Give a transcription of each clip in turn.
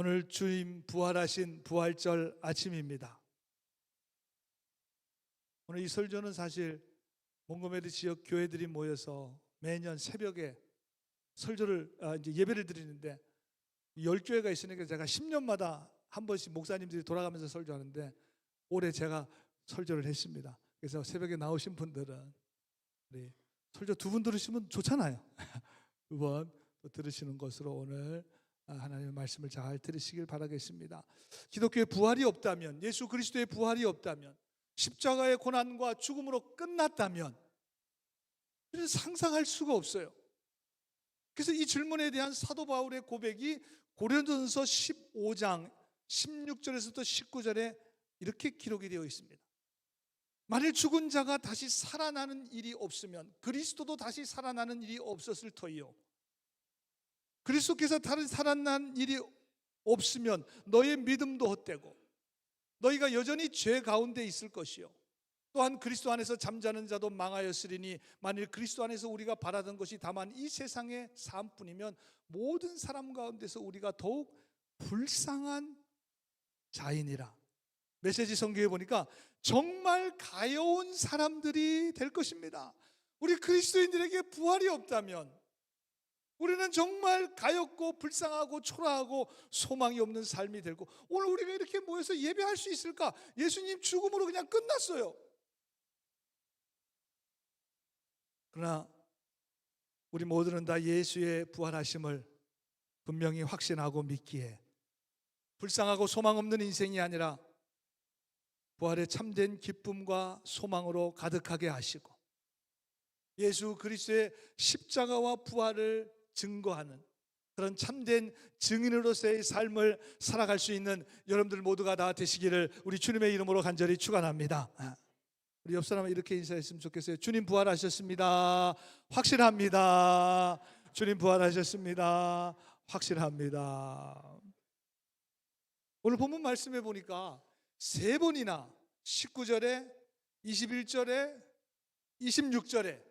오늘 주님 부활하신 부활절 아침입니다. 오늘 이 설교는 사실 몽고메리 지역 교회들이 모여서 매년 새벽에 설교를 이제 예배를 드리는데 10교회가 있으니까 제가 10년마다 한 번씩 목사님들이 돌아가면서 설교하는데 올해 제가 설교를 했습니다. 그래서 새벽에 나오신 분들은 우리 설교 2번 들으시면 좋잖아요. 2번 들으시는 것으로 오늘 하나님의 말씀을 잘 들으시길 바라겠습니다. 기독교의 부활이 없다면, 예수 그리스도의 부활이 없다면, 십자가의 고난과 죽음으로 끝났다면 우리는 상상할 수가 없어요. 그래서 이 질문에 대한 사도 바울의 고백이 고린도전서 15장 16절에서부터 19절에 이렇게 기록이 되어 있습니다. 만일 죽은 자가 다시 살아나는 일이 없으면 그리스도도 다시 살아나는 일이 없었을 터이요, 그리스도께서 다시 살아난 일이 없으면 너의 믿음도 헛되고 너희가 여전히 죄 가운데 있을 것이요, 또한 그리스도 안에서 잠자는 자도 망하였으리니 만일 그리스도 안에서 우리가 바라던 것이 다만 이 세상의 삶뿐이면 모든 사람 가운데서 우리가 더욱 불쌍한 자이니라. 메시지 성경에 보니까 정말 가여운 사람들이 될 것입니다. 우리 그리스도인들에게 부활이 없다면 우리는 정말 가엾고 불쌍하고 초라하고 소망이 없는 삶이 되고, 오늘 우리가 이렇게 모여서 예배할 수 있을까? 예수님 죽음으로 그냥 끝났어요. 그러나 우리 모두는 다 예수의 부활하심을 분명히 확신하고 믿기에 불쌍하고 소망 없는 인생이 아니라 부활의 참된 기쁨과 소망으로 가득하게 하시고 예수 그리스도의 십자가와 부활을 증거하는 그런 참된 증인으로서의 삶을 살아갈 수 있는 여러분들 모두가 다 되시기를 우리 주님의 이름으로 간절히 축원합니다. 우리 옆 사람은 이렇게 인사했으면 좋겠어요. 주님 부활하셨습니다. 확실합니다. 주님 부활하셨습니다. 확실합니다. 오늘 본문 말씀해 보니까 3번이나 19절에 21절에 26절에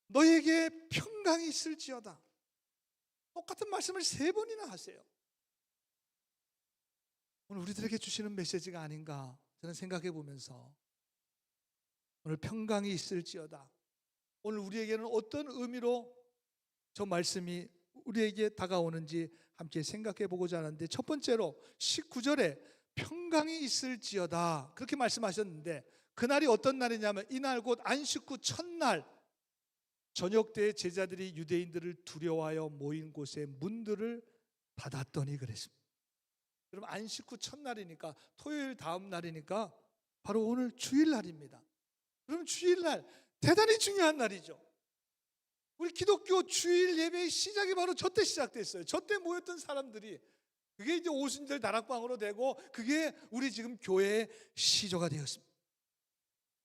너에게 평강이 있을지어다, 똑같은 말씀을 3번이나 하세요. 오늘 우리들에게 주시는 메시지가 아닌가 저는 생각해 보면서 오늘 평강이 있을지어다, 오늘 우리에게는 어떤 의미로 저 말씀이 우리에게 다가오는지 함께 생각해 보고자 하는데, 첫 번째로 19절에 평강이 있을지어다 그렇게 말씀하셨는데, 그날이 어떤 날이냐면 이날 곧 안식 후 첫날 저녁 때에 제자들이 유대인들을 두려워하여 모인 곳에 문들을 닫았더니 그랬습니다. 여러분, 안식 후 첫날이니까 토요일 다음 날이니까 바로 오늘 주일날입니다. 그러면 주일날 대단히 중요한 날이죠. 우리 기독교 주일 예배의 시작이 바로 저때 시작됐어요. 저때 모였던 사람들이 그게 이제 오순절 다락방으로 되고 그게 우리 지금 교회의 시조가 되었습니다.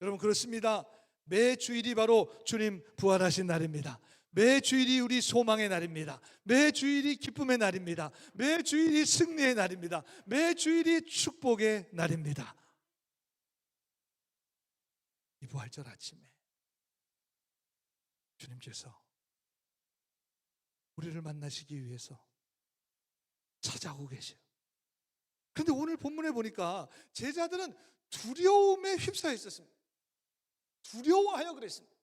여러분, 그렇습니다. 매 주일이 바로 주님 부활하신 날입니다. 매 주일이 우리 소망의 날입니다. 매 주일이 기쁨의 날입니다. 매 주일이 승리의 날입니다. 매 주일이 축복의 날입니다. 이 부활절 아침에 주님께서 우리를 만나시기 위해서 찾아오고 계세요. 그런데 오늘 본문에 보니까 제자들은 두려움에 휩싸여 있었습니다. 두려워하여 그랬습니다.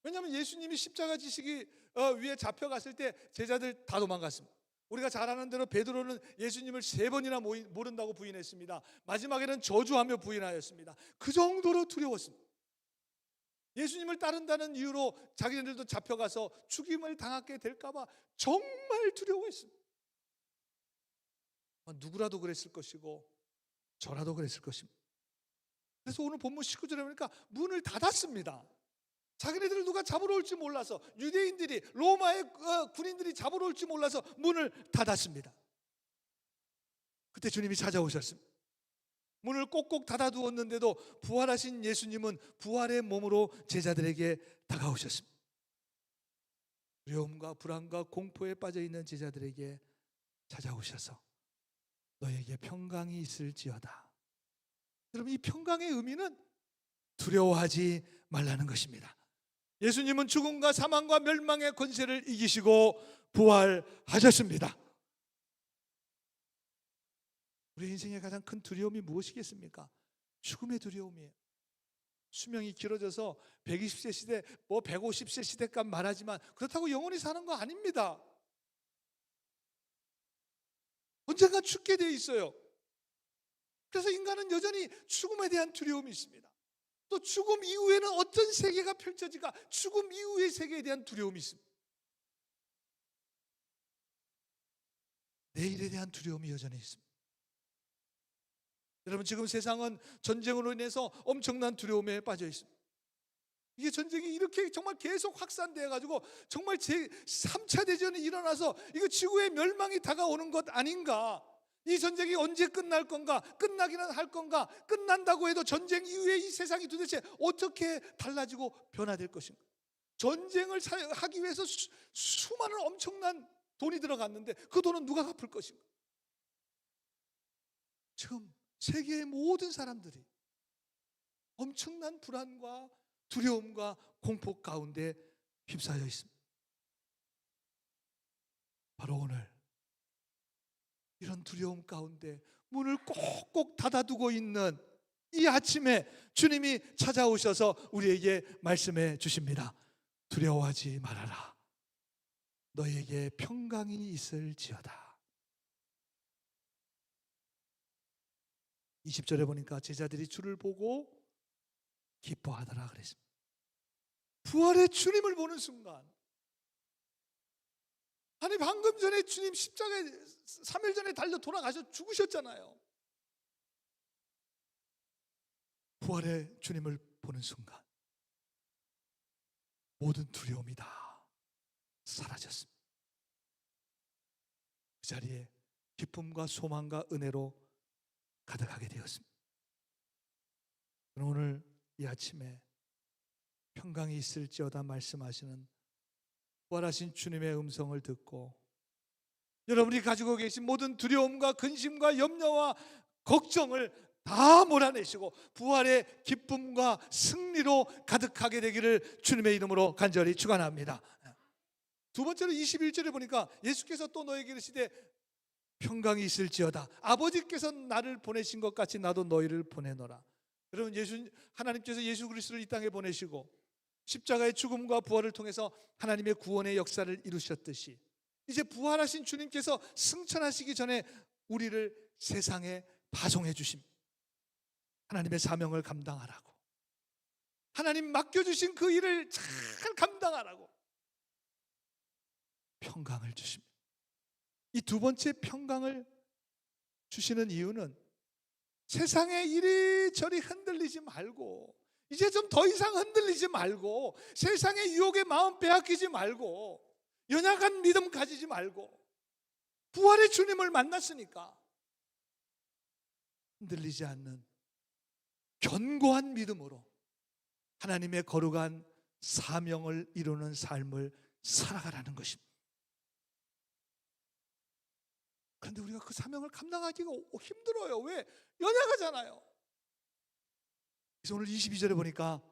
왜냐하면 예수님이 십자가 지시기 위에 잡혀갔을 때 제자들 다 도망갔습니다. 우리가 잘 아는 대로 베드로는 예수님을 3번이나 모른다고 부인했습니다. 마지막에는 저주하며 부인하였습니다. 그 정도로 두려웠습니다. 예수님을 따른다는 이유로 자기네들도 잡혀가서 죽임을 당하게 될까봐 정말 두려워했습니다. 누구라도 그랬을 것이고 저라도 그랬을 것입니다. 그래서 오늘 본문 19절에 보니까 문을 닫았습니다. 자기네들을 누가 잡으러 올지 몰라서, 유대인들이, 로마의 군인들이 잡으러 올지 몰라서 문을 닫았습니다. 그때 주님이 찾아오셨습니다. 문을 꼭꼭 닫아두었는데도 부활하신 예수님은 부활의 몸으로 제자들에게 다가오셨습니다. 두려움과 불안과 공포에 빠져있는 제자들에게 찾아오셔서 너에게 평강이 있을지어다. 여러분, 이 평강의 의미는 두려워하지 말라는 것입니다. 예수님은 죽음과 사망과 멸망의 권세를 이기시고 부활하셨습니다. 우리 인생의 가장 큰 두려움이 무엇이겠습니까? 죽음의 두려움이에요. 수명이 길어져서 120세 시대, 150세 시대까지 말하지만 그렇다고 영원히 사는 거 아닙니다. 언젠가 죽게 되어 있어요. 그래서 인간은 여전히 죽음에 대한 두려움이 있습니다. 또 죽음 이후에는 어떤 세계가 펼쳐질까? 죽음 이후의 세계에 대한 두려움이 있습니다. 내일에 대한 두려움이 여전히 있습니다. 여러분, 지금 세상은 전쟁으로 인해서 엄청난 두려움에 빠져 있습니다. 이게 전쟁이 이렇게 정말 계속 확산되어 가지고 정말 제3차 대전이 일어나서 이거 지구의 멸망이 다가오는 것 아닌가? 이 전쟁이 언제 끝날 건가? 끝나기는 할 건가? 끝난다고 해도 전쟁 이후에 이 세상이 도대체 어떻게 달라지고 변화될 것인가? 전쟁을 하기 위해서 수많은 엄청난 돈이 들어갔는데 그 돈은 누가 갚을 것인가? 지금 세계의 모든 사람들이 엄청난 불안과 두려움과 공포 가운데 휩싸여 있습니다. 바로 오늘 이런 두려움 가운데 문을 꼭꼭 닫아두고 있는 이 아침에 주님이 찾아오셔서 우리에게 말씀해 주십니다. 두려워하지 말아라. 너에게 평강이 있을지어다. 20절에 보니까 제자들이 주를 보고 기뻐하더라 그랬습니다. 부활의 주님을 보는 순간, 아니 방금 전에 주님 십자가에 3일 전에 달려 돌아가셔 죽으셨잖아요. 부활의 주님을 보는 순간 모든 두려움이 다 사라졌습니다. 그 자리에 기쁨과 소망과 은혜로 가득하게 되었습니다. 오늘 이 아침에 평강이 있을지어다 말씀하시는 부활하신 주님의 음성을 듣고 여러분이 가지고 계신 모든 두려움과 근심과 염려와 걱정을 다 몰아내시고 부활의 기쁨과 승리로 가득하게 되기를 주님의 이름으로 간절히 축원합니다. 두 번째로 21절에 보니까 예수께서 또 너에게 이르시되 평강이 있을지어다. 아버지께서 나를 보내신 것 같이 나도 너희를 보내노라. 여러분, 하나님께서 예수 그리스도를 이 땅에 보내시고 십자가의 죽음과 부활을 통해서 하나님의 구원의 역사를 이루셨듯이 이제 부활하신 주님께서 승천하시기 전에 우리를 세상에 파송해 주십니다. 하나님의 사명을 감당하라고, 하나님 맡겨주신 그 일을 잘 감당하라고 평강을 주십니다. 이 두 번째 평강을 주시는 이유는 세상에 이리저리 흔들리지 말고, 이제 좀 더 이상 흔들리지 말고, 세상의 유혹에 마음 빼앗기지 말고, 연약한 믿음 가지지 말고, 부활의 주님을 만났으니까 흔들리지 않는 견고한 믿음으로 하나님의 거룩한 사명을 이루는 삶을 살아가라는 것입니다. 그런데 우리가 그 사명을 감당하기가 힘들어요. 왜? 연약하잖아요. 그래서 오늘 22절에 보니까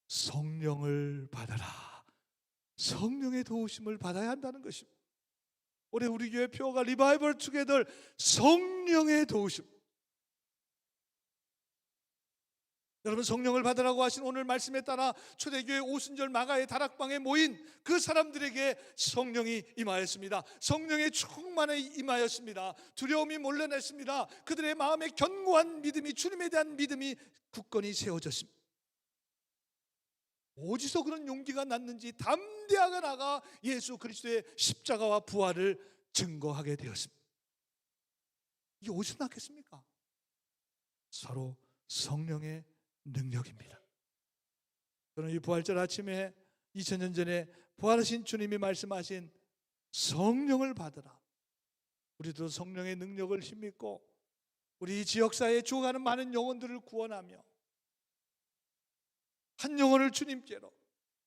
성령을 받아라. 성령의 도우심을 받아야 한다는 것입니다. 올해 우리 교회 표어가 리바이벌 투게더, 성령의 도우심. 여러분, 성령을 받으라고 하신 오늘 말씀에 따라 초대교회 오순절 마가의 다락방에 모인 그 사람들에게 성령이 임하였습니다. 성령의 충만에 임하였습니다. 두려움이 몰려냈습니다. 그들의 마음에 견고한 믿음이, 주님에 대한 믿음이 굳건히 세워졌습니다. 어디서 그런 용기가 났는지 담대하게 나가 예수 그리스도의 십자가와 부활을 증거하게 되었습니다. 이게 어디서 났겠습니까? 서로 성령의 능력입니다. 저는 이 부활절 아침에 2000년 전에 부활하신 주님이 말씀하신 성령을 받으라. 우리도 성령의 능력을 힘입고 우리 지역사회에 죽어가는 많은 영혼들을 구원하며 한 영혼을 주님께로,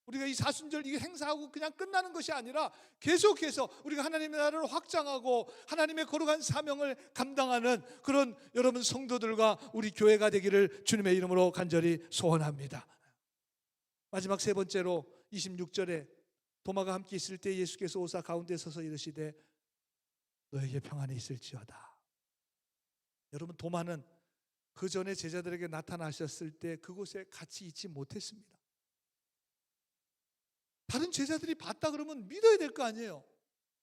우리가 이 사순절 이게 행사하고 그냥 끝나는 것이 아니라 계속해서 우리가 하나님의 나라를 확장하고 하나님의 거룩한 사명을 감당하는 그런 여러분 성도들과 우리 교회가 되기를 주님의 이름으로 간절히 소원합니다. 마지막 세 번째로 26절에 도마가 함께 있을 때 예수께서 오사 가운데 서서 이르시되 너에게 평안이 있을지어다. 여러분, 도마는 그 전에 제자들에게 나타나셨을 때 그곳에 같이 있지 못했습니다. 다른 제자들이 봤다 그러면 믿어야 될 거 아니에요.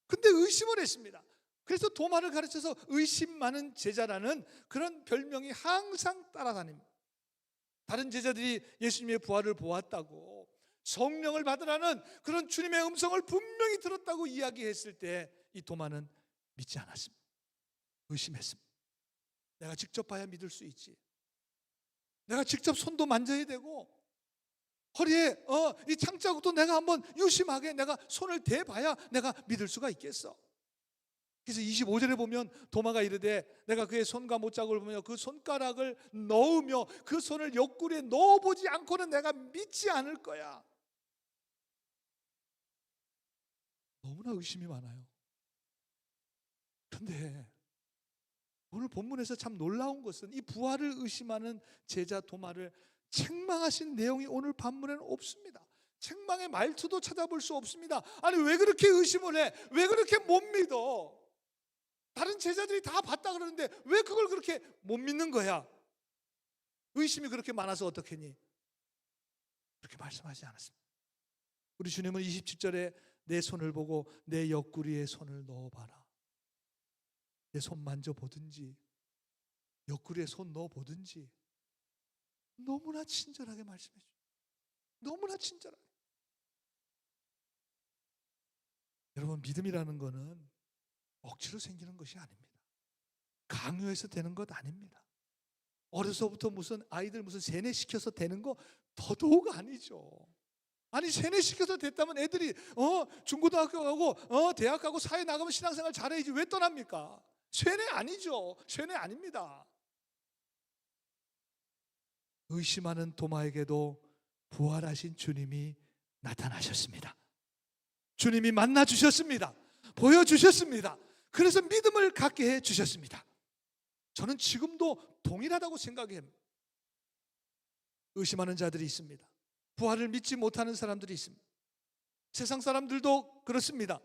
근데 의심을 했습니다. 그래서 도마를 가르쳐서 의심 많은 제자라는 그런 별명이 항상 따라다닙니다. 다른 제자들이 예수님의 부활을 보았다고, 성령을 받으라는 그런 주님의 음성을 분명히 들었다고 이야기했을 때 이 도마는 믿지 않았습니다. 의심했습니다. 내가 직접 봐야 믿을 수 있지. 내가 직접 손도 만져야 되고 허리에 이 창자국도 내가 한번 유심하게 내가 손을 대봐야 내가 믿을 수가 있겠어. 그래서 25절에 보면 도마가 이르되 내가 그의 손과 못자국을 보며 그 손가락을 넣으며 그 손을 옆구리에 넣어보지 않고는 내가 믿지 않을 거야. 너무나 의심이 많아요. 그런데 오늘 본문에서 참 놀라운 것은 이 부활을 의심하는 제자 도마를 책망하신 내용이 오늘 본문에는 없습니다. 책망의 말투도 찾아볼 수 없습니다. 아니, 왜 그렇게 의심을 해? 왜 그렇게 못 믿어? 다른 제자들이 다 봤다 그러는데 왜 그걸 그렇게 못 믿는 거야? 의심이 그렇게 많아서 어떻겠니? 그렇게 말씀하지 않았습니다. 우리 주님은 27절에 내 손을 보고 내 옆구리에 손을 넣어봐라. 내 손 만져보든지 옆구리에 손 넣어보든지 너무나 친절하게 말씀해 주세요. 너무나 친절하게. 여러분, 믿음이라는 거는 억지로 생기는 것이 아닙니다. 강요해서 되는 것 아닙니다. 어려서부터 무슨 아이들 무슨 세뇌시켜서 되는 거 더더욱 아니죠. 아니, 세뇌시켜서 됐다면 애들이 중고등학교 가고 대학 가고 사회 나가면 신앙생활 잘해야지 왜 떠납니까? 세뇌 아니죠. 세뇌 아닙니다. 의심하는 도마에게도 부활하신 주님이 나타나셨습니다. 주님이 만나 주셨습니다. 보여주셨습니다. 그래서 믿음을 갖게 해 주셨습니다. 저는 지금도 동일하다고 생각해요. 의심하는 자들이 있습니다. 부활을 믿지 못하는 사람들이 있습니다. 세상 사람들도 그렇습니다.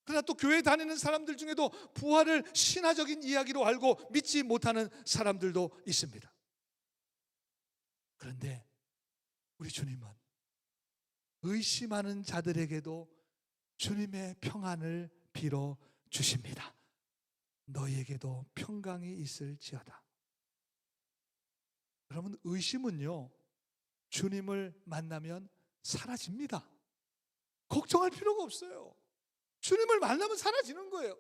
그러나 또 교회 다니는 사람들 중에도 부활을 신화적인 이야기로 알고 믿지 못하는 사람들도 있습니다. 그런데 우리 주님은 의심하는 자들에게도 주님의 평안을 빌어 주십니다. 너희에게도 평강이 있을지어다. 여러분, 의심은요, 주님을 만나면 사라집니다. 걱정할 필요가 없어요. 주님을 만나면 사라지는 거예요.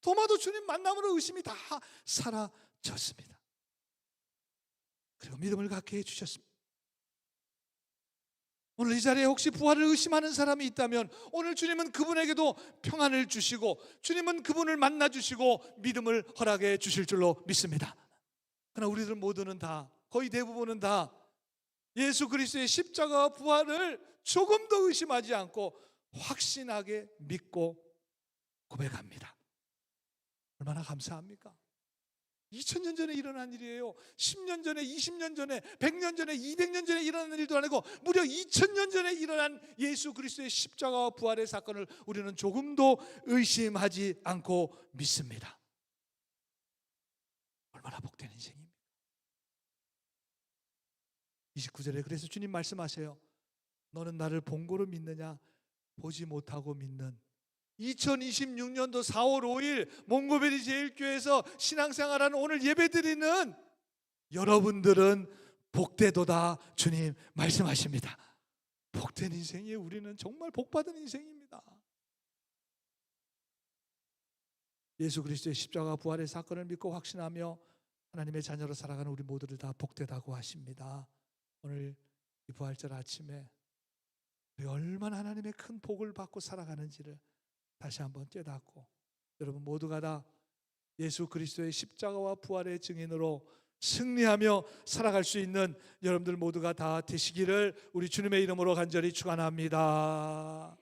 도마도 주님 만남으로 의심이 다 사라졌습니다. 그리고 믿음을 갖게 해주셨습니다. 오늘 이 자리에 혹시 부활을 의심하는 사람이 있다면 오늘 주님은 그분에게도 평안을 주시고 주님은 그분을 만나 주시고 믿음을 허락해 주실 줄로 믿습니다. 그러나 우리들 모두는 다, 거의 대부분은 다 예수 그리스도의 십자가와 부활을 조금도 의심하지 않고 확신하게 믿고 고백합니다. 얼마나 감사합니까? 2000년 전에 일어난 일이에요. 10년 전에, 20년 전에, 100년 전에, 200년 전에 일어난 일도 아니고 무려 2000년 전에 일어난 예수 그리스도의 십자가와 부활의 사건을 우리는 조금도 의심하지 않고 믿습니다. 얼마나 복된 인생입니까? 29절에 그래서 주님 말씀하세요. 너는 나를 본 거로 믿느냐? 보지 못하고 믿는 2026년도 4월 5일 몽고베리 제일교회에서 신앙생활하는 오늘 예배드리는 여러분들은 복되도다 주님 말씀하십니다. 복된 인생이에요. 우리는 정말 복받은 인생입니다. 예수 그리스도의 십자가 부활의 사건을 믿고 확신하며 하나님의 자녀로 살아가는 우리 모두를 다 복되다고 하십니다. 오늘 이 부활절 아침에 우리 얼마나 하나님의 큰 복을 받고 살아가는지를 다시 한번 깨닫고 여러분 모두가 다 예수 그리스도의 십자가와 부활의 증인으로 승리하며 살아갈 수 있는 여러분들 모두가 다 되시기를 우리 주님의 이름으로 간절히 축원합니다.